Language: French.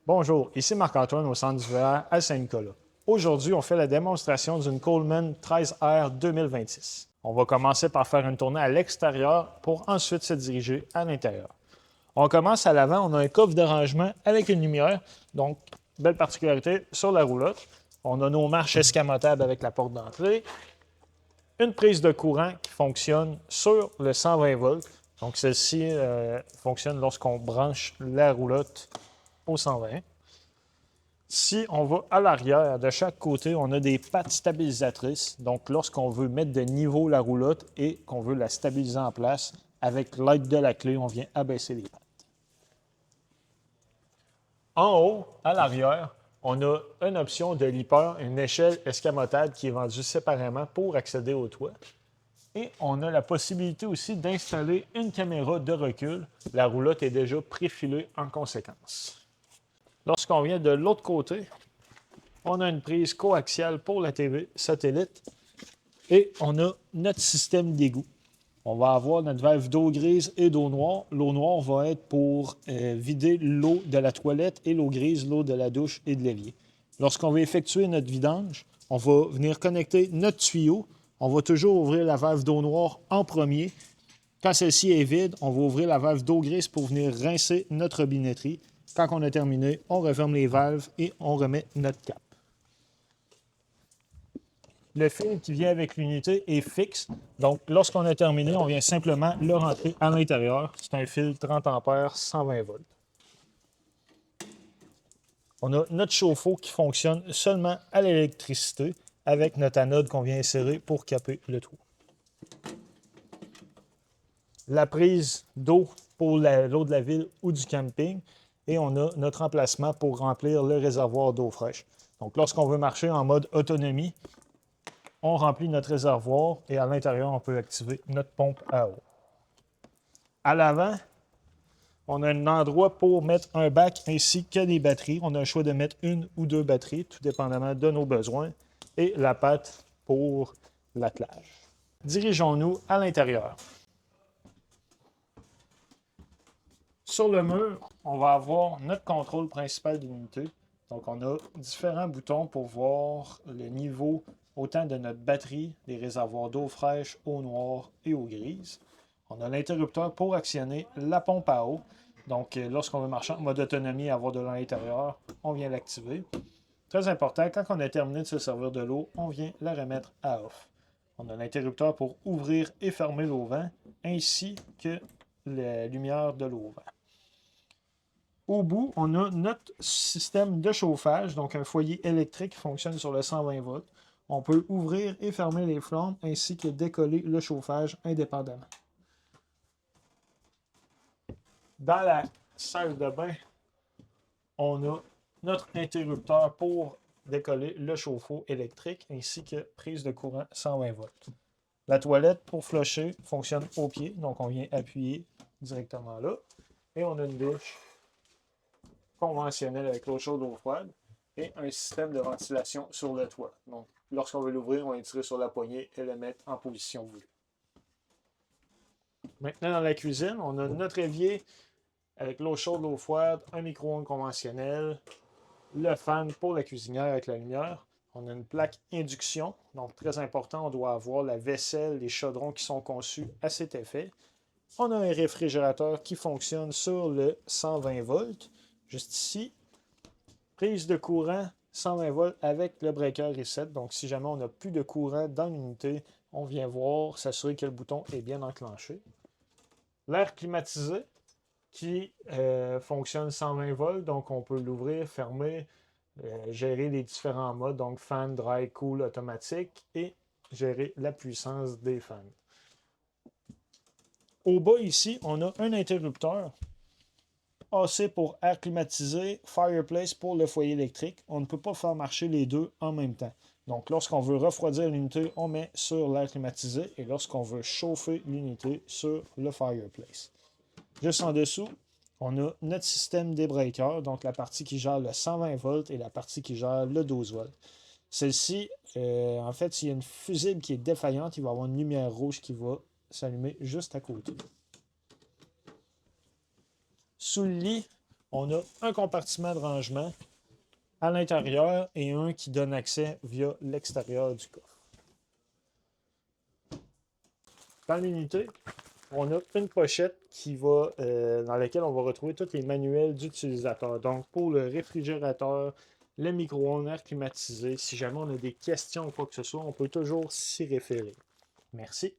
Bonjour, ici Marc-Antoine au Centre d'hiver à Saint-Nicolas. Aujourd'hui, on fait la démonstration d'une Coleman 13R 2026. On va commencer par faire une tournée à l'extérieur pour ensuite se diriger à l'intérieur. On commence à l'avant, on a un coffre de rangement avec une lumière, donc belle particularité sur la roulotte. On a nos marches escamotables avec la porte d'entrée, une prise de courant qui fonctionne sur le 120 volts. Donc celle-ci fonctionne lorsqu'on branche la roulotte au 120. Si on va à l'arrière, de chaque côté, on a des pattes stabilisatrices. Donc, lorsqu'on veut mettre de niveau la roulotte et qu'on veut la stabiliser en place, avec l'aide de la clé, on vient abaisser les pattes. En haut, à l'arrière, on a une option de lipper, une échelle escamotable qui est vendue séparément pour accéder au toit. Et on a la possibilité aussi d'installer une caméra de recul. La roulotte est déjà préfilée en conséquence. Lorsqu'on vient de l'autre côté, on a une prise coaxiale pour la TV satellite et on a notre système d'égout. On va avoir notre valve d'eau grise et d'eau noire. L'eau noire va être pour vider l'eau de la toilette et l'eau grise, l'eau de la douche et de l'évier. Lorsqu'on va effectuer notre vidange, on va venir connecter notre tuyau. On va toujours ouvrir la valve d'eau noire en premier. Quand celle-ci est vide, on va ouvrir la valve d'eau grise pour venir rincer notre robinetterie. Quand on a terminé, on referme les valves et on remet notre cap. Le fil qui vient avec l'unité est fixe. Donc, lorsqu'on a terminé, on vient simplement le rentrer à l'intérieur. C'est un fil 30 ampères, 120 volts. On a notre chauffe-eau qui fonctionne seulement à l'électricité avec notre anode qu'on vient insérer pour caper le trou. La prise d'eau pour l'eau de la ville ou du camping. Et on a notre emplacement pour remplir le réservoir d'eau fraîche. Donc, lorsqu'on veut marcher en mode autonomie, on remplit notre réservoir et à l'intérieur, on peut activer notre pompe à eau. À l'avant, on a un endroit pour mettre un bac ainsi que des batteries. On a le choix de mettre une ou deux batteries, tout dépendamment de nos besoins. Et la patte pour l'attelage. Dirigeons-nous à l'intérieur. Sur le mur, on va avoir notre contrôle principal d'unité. Donc, on a différents boutons pour voir le niveau autant de notre batterie, des réservoirs d'eau fraîche, eau noire et eau grise. On a l'interrupteur pour actionner la pompe à eau. Donc, lorsqu'on veut marcher en mode autonomie et avoir de l'eau à l'intérieur, on vient l'activer. Très important, quand on a terminé de se servir de l'eau, on vient la remettre à off. On a l'interrupteur pour ouvrir et fermer l'auvent, ainsi que la lumière de l'auvent. Au bout, on a notre système de chauffage, donc un foyer électrique qui fonctionne sur le 120 volts. On peut ouvrir et fermer les flammes ainsi que décoller le chauffage indépendamment. Dans la salle de bain, on a notre interrupteur pour décoller le chauffe-eau électrique ainsi que prise de courant 120 volts. La toilette pour flusher fonctionne au pied, donc on vient appuyer directement là. Et on a une douche conventionnelle avec l'eau chaude, l'eau froide et un système de ventilation sur le toit. Donc, lorsqu'on veut l'ouvrir, on va tirer sur la poignée et le mettre en position voulue. Maintenant, dans la cuisine, on a notre évier avec l'eau chaude, l'eau froide, un micro-ondes conventionnel, le fan pour la cuisinière avec la lumière. On a une plaque induction, donc très important, on doit avoir la vaisselle, les chaudrons qui sont conçus à cet effet. On a un réfrigérateur qui fonctionne sur le 120 volts, juste ici. Prise de courant 120 volts avec le breaker reset. Donc, si jamais on n'a plus de courant dans l'unité, on vient voir, s'assurer que le bouton est bien enclenché. L'air climatisé qui fonctionne 120 volts. Donc, on peut l'ouvrir, fermer, gérer les différents modes. Donc, fan, dry, cool, automatique et gérer la puissance des fans. Au bas ici, on a un interrupteur. AC pour air climatisé, fireplace pour le foyer électrique. On ne peut pas faire marcher les deux en même temps. Donc, lorsqu'on veut refroidir l'unité, on met sur l'air climatisé et lorsqu'on veut chauffer l'unité, sur le fireplace. Juste en dessous, on a notre système des breakers, donc la partie qui gère le 120 volts et la partie qui gère le 12 volts. Celle-ci, en fait, s'il y a une fusible qui est défaillante, il va y avoir une lumière rouge qui va s'allumer juste à côté. Sous le lit, On a un compartiment de rangement à l'intérieur et un qui donne accès via l'extérieur du coffre. Dans l'unité, on a une pochette dans laquelle on va retrouver tous les manuels d'utilisateur. Donc, pour le réfrigérateur, le micro-ondes, air climatisé, si jamais on a des questions ou quoi que ce soit, on peut toujours s'y référer. Merci.